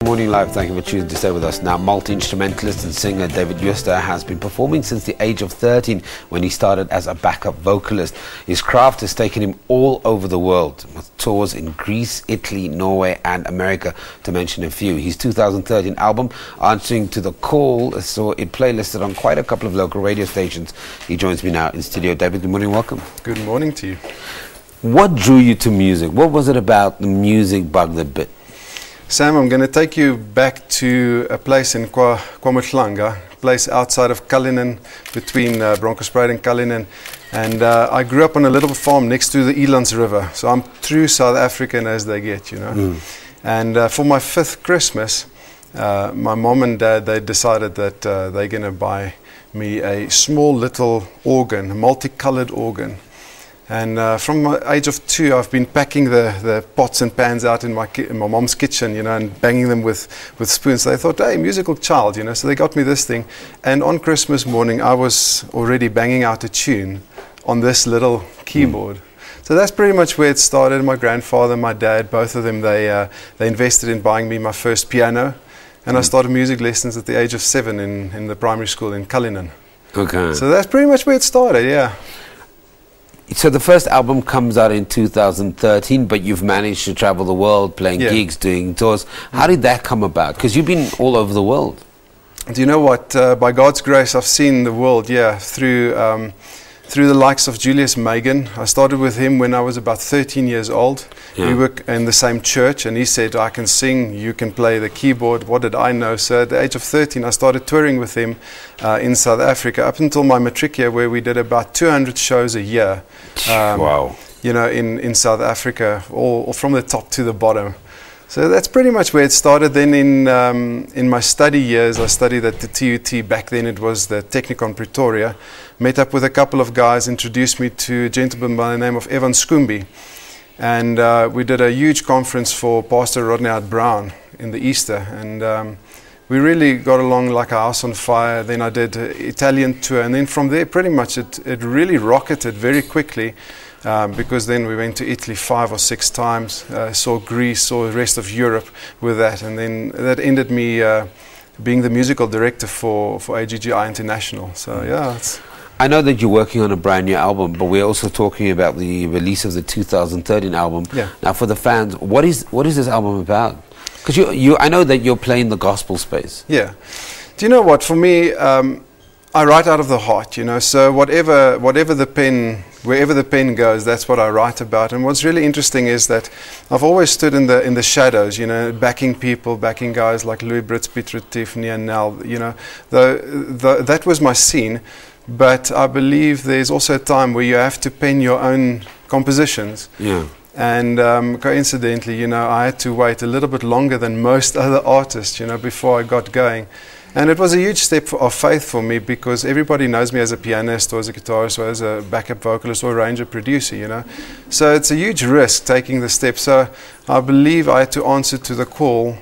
Morning Live, thank you for choosing to stay with us. Now, multi-instrumentalist and singer David Jooste has been performing since the age of 13 when he started as a backup vocalist. His craft has taken him all over the world, with tours in Greece, Italy, Norway and America, to mention a few. His 2013 album, Answering to the Call, saw it playlisted on quite a couple of local radio stations. He joins me now in studio. David, good morning, welcome. Good morning to you. What drew you to music? What was it about the music bug that bit? Sam, I'm going to take you back to a place in KwaMuhlanga, a place outside of Cullinan, between Bronkhorstspruit and Cullinan. And I grew up on a little farm next to the Elands River. So I'm true South African as they get, you know. And for my 5th Christmas, my mom and dad, they decided that they're going to buy me a small little organ, a multicolored organ. And from my age of 2, I've been packing the pots and pans out in my mom's kitchen, you know, and banging them with spoons. So they thought, hey, musical child, you know, so they got me this thing. And on Christmas morning, I was already banging out a tune on this little keyboard. So that's pretty much where it started. My grandfather, my dad, both of them, they invested in buying me my first piano. And I started music lessons at the age of 7 in the primary school in Cullinan. Okay. So that's pretty much where it started, yeah. So the first album comes out in 2013, but you've managed to travel the world, playing gigs, doing tours. How did that come about? Because you've been all over the world. Do you know what? By God's grace, I've seen the world, through the likes of Julius Megan. I started with him when I was about 13 years old. We were in the same church, and he said, I can sing, you can play the keyboard. What did I know? So at the age of 13, I started touring with him in South Africa, up until my matric year, where we did about 200 shows a year. Wow. You know, in South Africa, all from the top to the bottom. So that's pretty much where it started. Then in my study years, I studied at the TUT. Back then it was the Technikon Pretoria. Met up with a couple of guys, introduced me to a gentleman by the name of Evan Scumbi. And we did a huge conference for Pastor Rodney Brown in the Easter. And we really got along like a house on fire. Then I did an Italian tour. And then from there, pretty much it really rocketed very quickly. Because then we went to Italy 5 or 6 times, saw Greece, saw the rest of Europe with that, and then that ended me being the musical director for AGGI International. So yeah. I know that you're working on a brand new album, but we're also talking about the release of the 2013 album. Yeah. Now, for the fans, what is this album about? Because I know that you're playing the gospel space. Yeah. Do you know what? For me, I write out of the heart, you know, so wherever the pen goes, that's what I write about. And what's really interesting is that I've always stood in the shadows, you know, backing people, backing guys like Louis Brits, Peter Tiffany and Nell, you know. That was my scene, but I believe there's also a time where you have to pen your own compositions. Yeah. And coincidentally, you know, I had to wait a little bit longer than most other artists, you know, before I got going. And it was a huge step of faith for me, because everybody knows me as a pianist or as a guitarist or as a backup vocalist or arranger producer, you know. So it's a huge risk taking the step. So I believe I had to answer to the call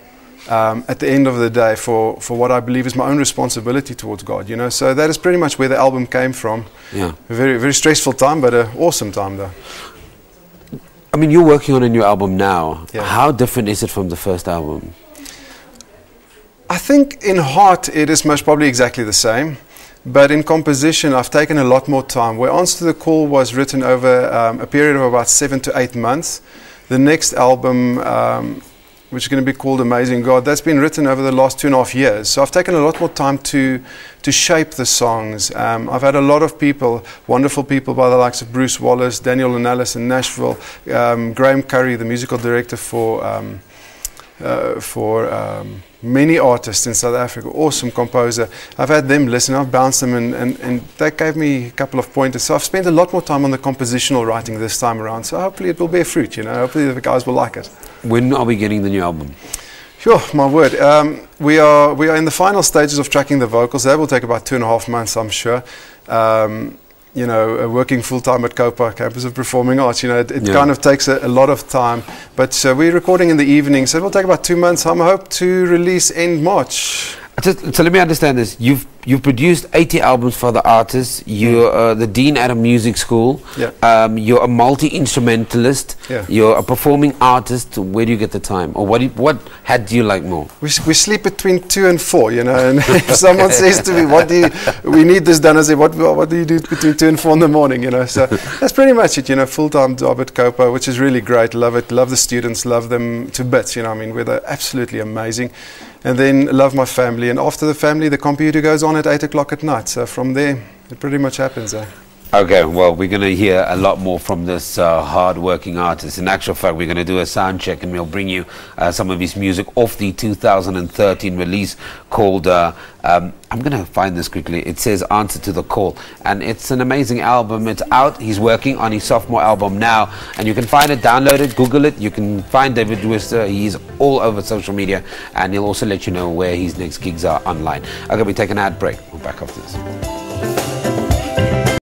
at the end of the day for what I believe is my own responsibility towards God, you know. So that is pretty much where the album came from. Yeah. A very, very stressful time, but an awesome time though. I mean, you're working on a new album now. Yeah. How different is it from the first album? I think in heart it is most probably exactly the same, but in composition I've taken a lot more time. Where Answer to the Call was written over a period of about 7 to 8 months. The next album, which is going to be called Amazing God, that's been written over the last 2.5 years. So I've taken a lot more time to shape the songs. I've had a lot of people, wonderful people by the likes of Bruce Wallace, Daniel Linalis in Nashville, Graham Curry, the musical director for many artists in South Africa, awesome composer. I've had them listen, I've bounced them, and that gave me a couple of pointers. So I've spent a lot more time on the compositional writing this time around, so hopefully it will bear fruit, you know, hopefully the guys will like it. When are we getting the new album? Sure, my word. We are in the final stages of tracking the vocals. That will take about 2.5 months, I'm sure. You know, working full-time at COPA, Campus of Performing Arts, you know, it kind of takes a lot of time. But we're recording in the evening, so it will take about 2 months. I hope to release end March. So let me understand this. You've produced 80 albums for the artists. You're the dean at a music school. Yeah. You're a multi-instrumentalist. Yeah. You're a performing artist. Where do you get the time? Or what hat do you like more? We sleep between 2 and 4, you know, and if someone says to me, we need this done, I say, what do you do between 2 and 4 in the morning, you know? So that's pretty much it, you know, full-time job at Copa, which is really great. Love it. Love the students, love them to bits, you know, I mean, they're absolutely amazing. And then love my family. And after the family, the computer goes on at 8 o'clock at night. So from there, it pretty much happens. Okay, well, we're going to hear a lot more from this hard-working artist. In actual fact, we're going to do a sound check and we'll bring you some of his music off the 2013 release called, I'm going to find this quickly, it says Answer to the Call. And it's an amazing album. It's out. He's working on his sophomore album now. And you can find it, download it, Google it. You can find David Jooste. He's all over social media. And he'll also let you know where his next gigs are online. Okay, we take an ad break. We're back after this.